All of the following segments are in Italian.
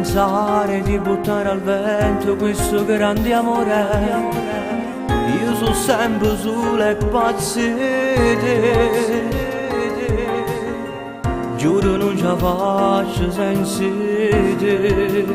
pensare di buttare al vento questo grande amore. Io sono sempre sulle pazzite, giuro non ce la faccio senza te.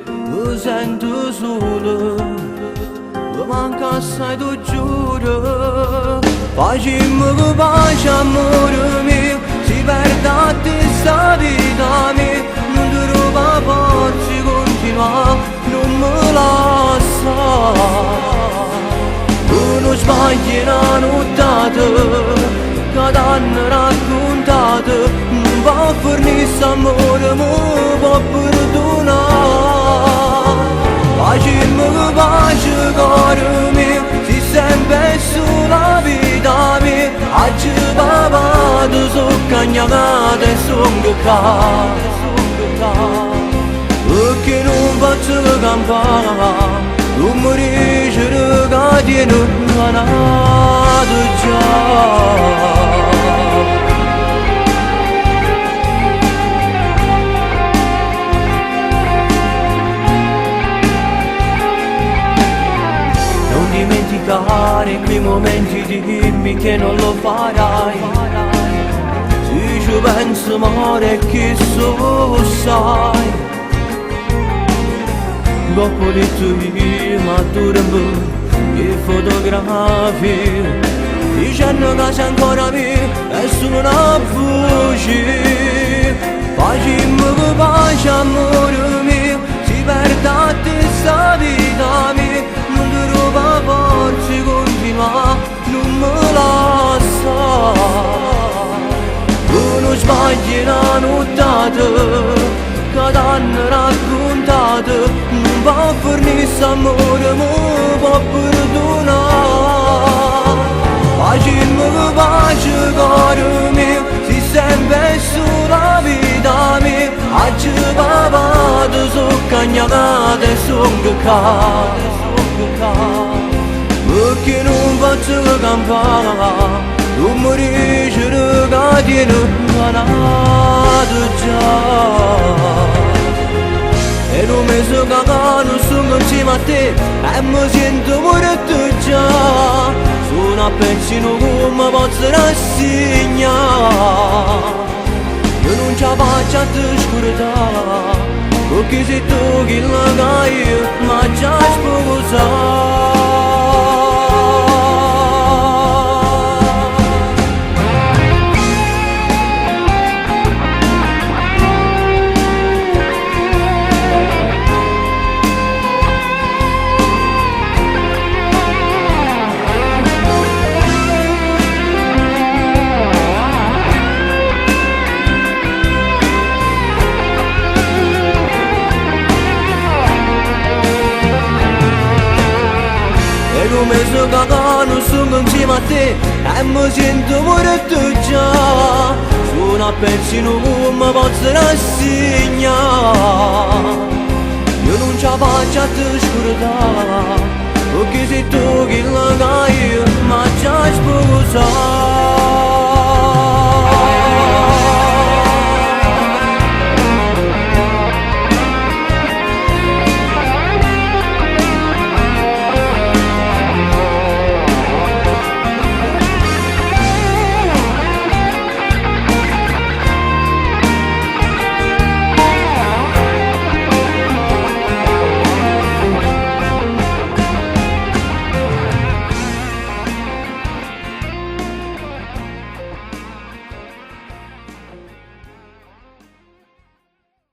Mi sento solo, mi manca assai, tu giuro. Facciamo che pace, amore mio, si perde a te sta vita mia. Non ti ruba forza, continua, non me lascia. Non sbagli una nottata, che t'hanno raccontato. Non va fornire amore, mi può perdonare. Facciamo che pace, cuore mio, si sempre sulla vita mia. Oggi papà ti sono cagnata e sono cacata, perché non faccio campare. Tu mi dici che tieni guardato già. Non dimenticare quei momenti, dimmi che non lo farai. Se ci penso amore che so sai. Dopo le tue maturano e fotografie, dicendo che sei ancora mia e sono una voce. Facciamo che pace, amore mio, si perde a te sta vita mia. Non ti ruba forza, continua, non me lascia. Tu non sbagli una nottata, che t'hanno raccontato. Non va fornire amore, mi può perdonare. Facciamo che pace, cuore mio, si sempre sulla vita mia. Oggi papà ti sono cagnata e sono cacata, perché non faccio campare. Tu mi dici che tieni guardato già. E non mi so cagato, sono insieme a te e mi sento morto già. Sono a pensino come posso rassegnare. Io non ce la faccio a te scordare, perché sei tu che la io ma già sposato. Come so cagato, sono insieme a te e mi sento morto già. Sono a pensino come posso rassegnare. Io non ce la faccio a te scordare, perché sei tu che la io ma già sposato.